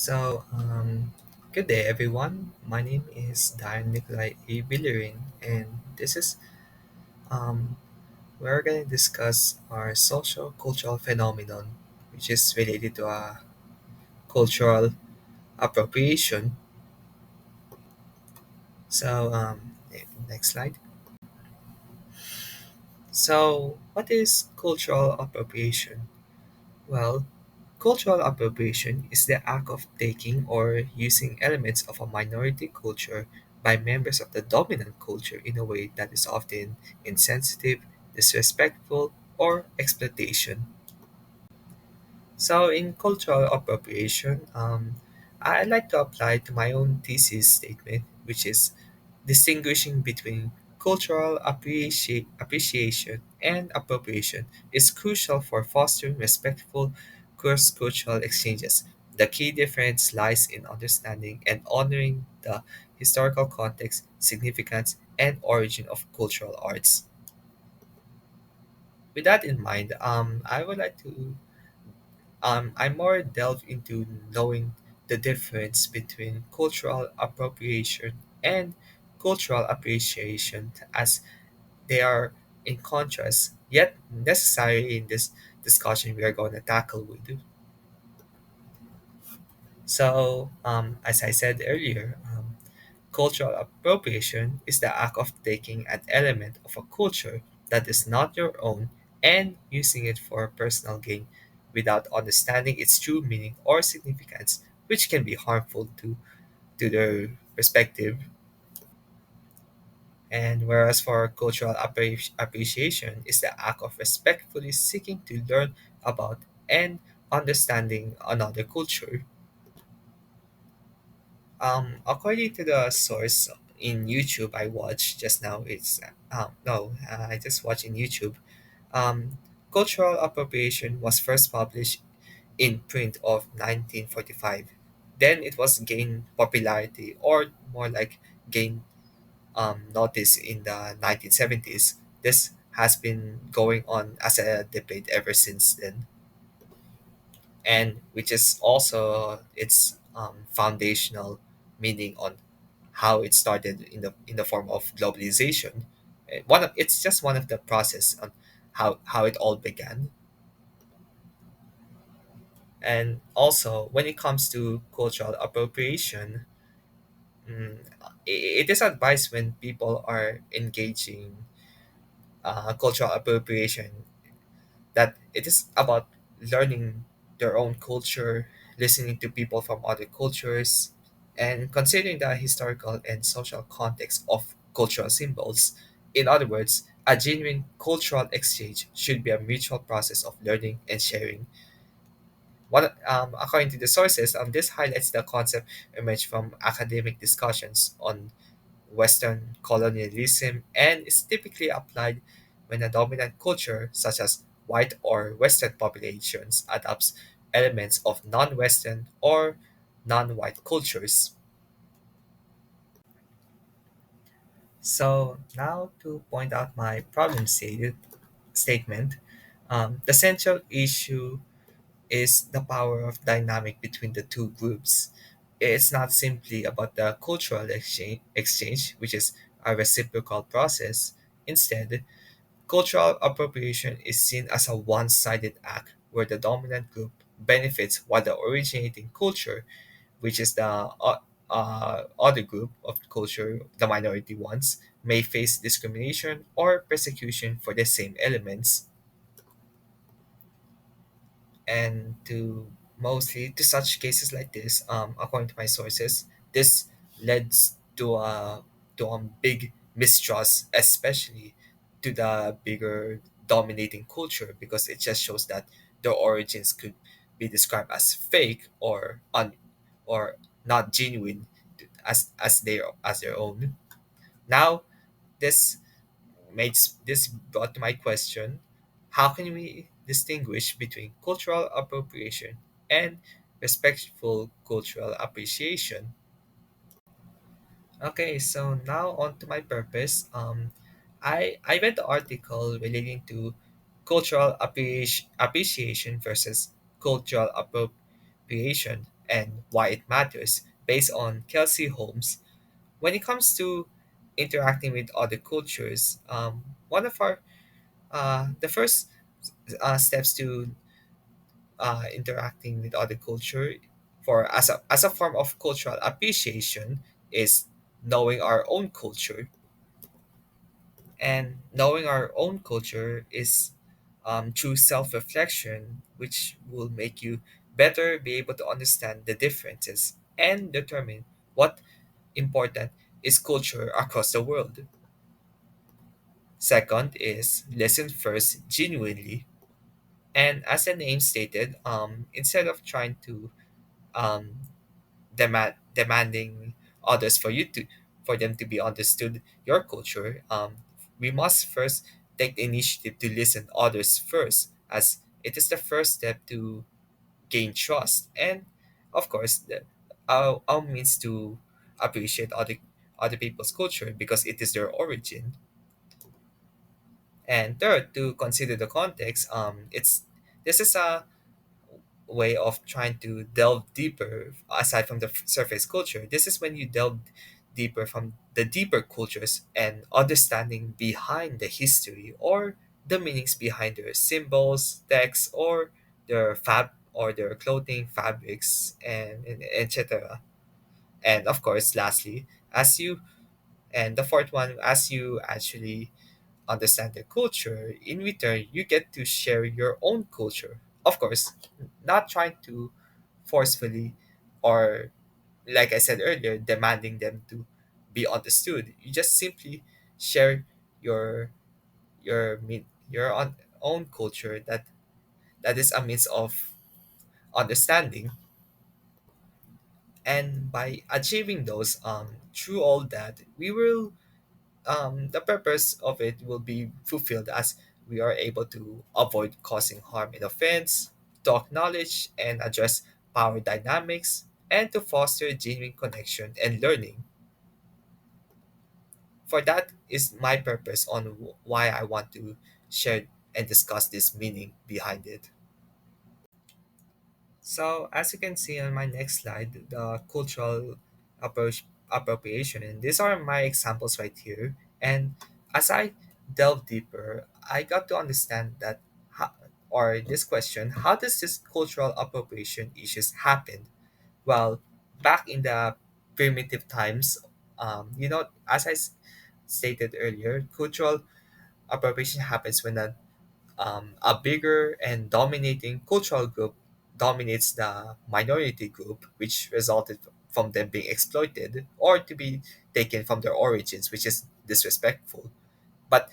So, good day, everyone. My name is Darren Nikolai Villarin, and this is um, we're going to discuss our social cultural phenomenon, which is related to cultural appropriation. So, next slide. So, what is cultural appropriation? Well, cultural appropriation is the act of taking or using elements of a minority culture by members of the dominant culture in a way that is often insensitive, disrespectful, or exploitation. So, in cultural appropriation, I like to apply to my own thesis statement, which is distinguishing between appreciation and appropriation is crucial for fostering respectful cross-cultural exchanges. The key difference lies in understanding and honoring the historical context, significance, and origin of cultural arts. With that in mind, I would like to I more delve into knowing the difference between cultural appropriation and cultural appreciation as they are in contrast yet necessary in this discussion we are going to tackle with. So, as I said earlier, cultural appropriation is the act of taking an element of a culture that is not your own and using it for personal gain without understanding its true meaning or significance, which can be harmful to their perspective. And whereas for cultural appreciation is the act of respectfully seeking to learn about and understanding another culture. According to the source in YouTube I watched just now, it's no, I just watched in YouTube. Cultural appropriation was first published in print of 1945. Then it was gained popularity, or more like gained notice in the 1970s. This has been going on as a debate ever since then, and which is also its foundational meaning on how it started in the form of globalization. One of it's just one of the process on how it all began. And also when it comes to cultural appropriation, mm, it is advised when people are engaging cultural appropriation that it is about learning their own culture, listening to people from other cultures, and considering the historical and social context of cultural symbols. In other words, a genuine cultural exchange should be a mutual process of learning and sharing. According to the sources, this highlights the concept emerged from academic discussions on Western colonialism and is typically applied when a dominant culture, such as white or Western populations, adopts elements of non-Western or non-white cultures. So now to point out my statement, the central issue is the power of dynamic between the two groups. It's not simply about the cultural exchange, which is a reciprocal process. Instead, cultural appropriation is seen as a one sided act where the dominant group benefits while the originating culture, which is the other group of culture, the minority ones, may face discrimination or persecution for the same elements. And to mostly to such cases like this, according to my sources, this leads to a big mistrust, especially to the bigger dominating culture, because it just shows that their origins could be described as fake or not genuine as their own. Now this makes this brought to my question: how can we distinguish between cultural appropriation and respectful cultural appreciation? Okay, so now on to my purpose. I read the article relating to appreciation versus cultural appropriation, and why it matters based on Kelsey Holmes. When it comes to interacting with other cultures, one of our the first steps to interacting with other culture for as a form of cultural appreciation is knowing our own culture. And knowing our own culture is through self-reflection, which will make you better be able to understand the differences and determine what important is culture across the world. Second is listen first genuinely. And as the name stated, instead of trying to um, demanding others for them to be understood your culture, we must first take the initiative to listen others first, as it is the first step to gain trust and, of course, our means to appreciate other people's culture because it is their origin. And third, to consider the context. It's this is a way of trying to delve deeper aside from the surface culture. This is when you delve deeper from the deeper cultures and understanding behind the history or the meanings behind their symbols, texts, or their clothing fabrics and etc. And of course, lastly, as you and the fourth one, as you actually understand their culture, in return, you get to share your own culture. Of course, not trying to forcefully or, like I said earlier, demanding them to be understood. You just simply share your own culture that is a means of understanding. And by achieving those, through all that, we will the purpose of it will be fulfilled as we are able to avoid causing harm and offense, to acknowledge and address power dynamics, and to foster genuine connection and learning. For that is my purpose on why I want to share and discuss this meaning behind it. So, as you can see on my next slide, the cultural appropriation, and these are my examples right here. And as I delve deeper, I got to understand that, or this question, how does this cultural appropriation issues happen? Well, back in the primitive times, as stated earlier, cultural appropriation happens when a bigger and dominating cultural group dominates the minority group, which resulted from them being exploited or to be taken from their origins, which is disrespectful. But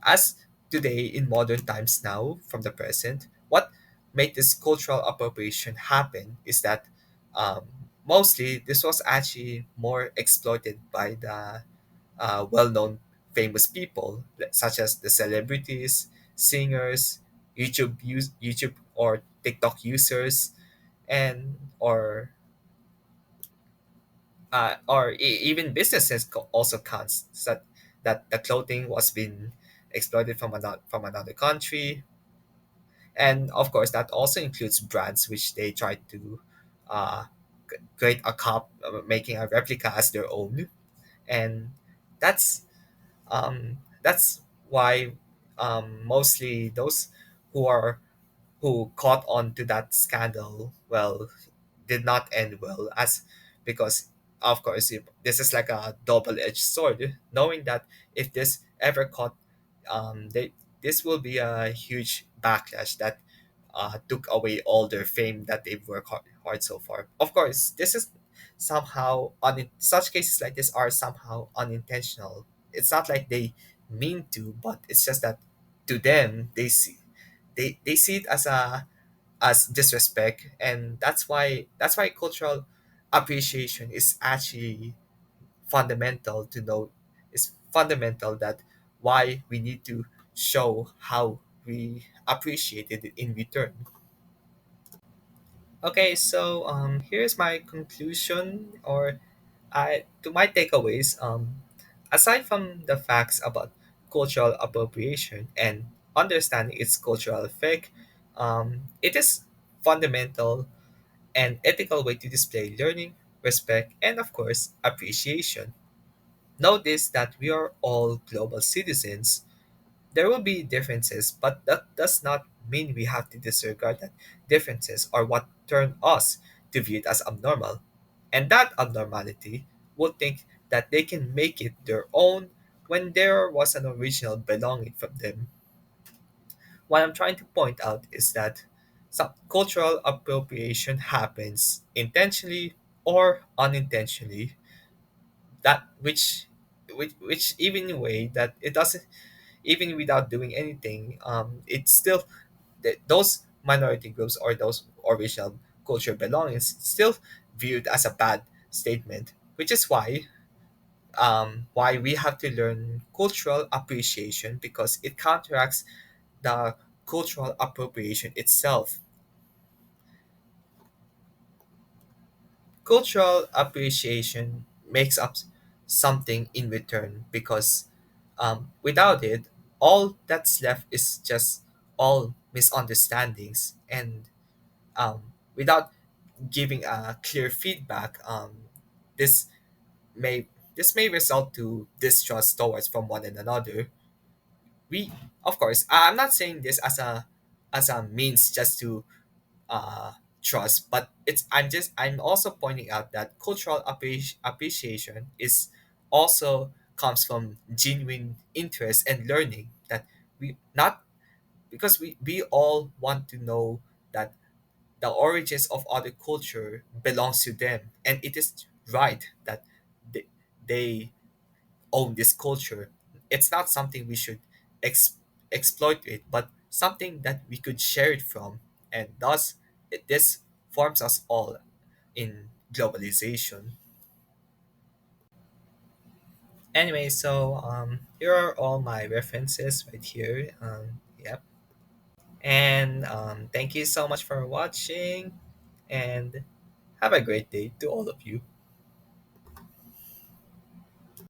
as today in modern times now, from the present, what made this cultural appropriation happen is that um, mostly this was actually more exploited by the well-known famous people such as the celebrities, singers, YouTube or TikTok users, and even businesses also counts that the clothing was being exploited from another country, and of course that also includes brands which they try to uh, create making a replica as their own, and that's that's why mostly those who are who caught on to that scandal, well, did not end well, as because of course this is like a double-edged sword, knowing that if this ever caught, they this will be a huge backlash that took away all their fame that they've worked hard so far. Of course, this is such cases like this are somehow unintentional. It's not like they mean to, but it's just that to them they see it as disrespect, and that's why cultural appreciation is actually fundamental to know. It's fundamental that why we need to show how we appreciate it in return. Okay, so here's my conclusion, or I to my takeaways. Aside from the facts about cultural appropriation and understanding its cultural effect, it is fundamental an ethical way to display learning, respect, and of course, appreciation. Notice that we are all global citizens. There will be differences, but that does not mean we have to disregard that differences are what turn us to view it as abnormal. And that abnormality will think that they can make it their own when there was an original belonging from them. What I'm trying to point out is that some cultural appropriation happens intentionally or unintentionally, that which even in a way that it doesn't, even without doing anything, it's still those minority groups or those original culture belongings still viewed as a bad statement, which is why we have to learn cultural appreciation, because it counteracts the cultural appropriation itself. Cultural appreciation makes up something in return, because without it, all that's left is just all misunderstandings. And without giving a clear feedback, this may this may result to distrust towards from one and another. We, of course, I'm not saying this as a means just to trust, but I'm also pointing out that cultural appreciation is also comes from genuine interest and learning, that we not because we all want to know that the origins of other culture belongs to them, and it is right that they, they own this culture. It's not something we should ex- exploit it, but something that we could share it from, and thus this forms us all in globalization. Anyway, so here are all my references right here. Yep, and thank you so much for watching, and have a great day to all of you.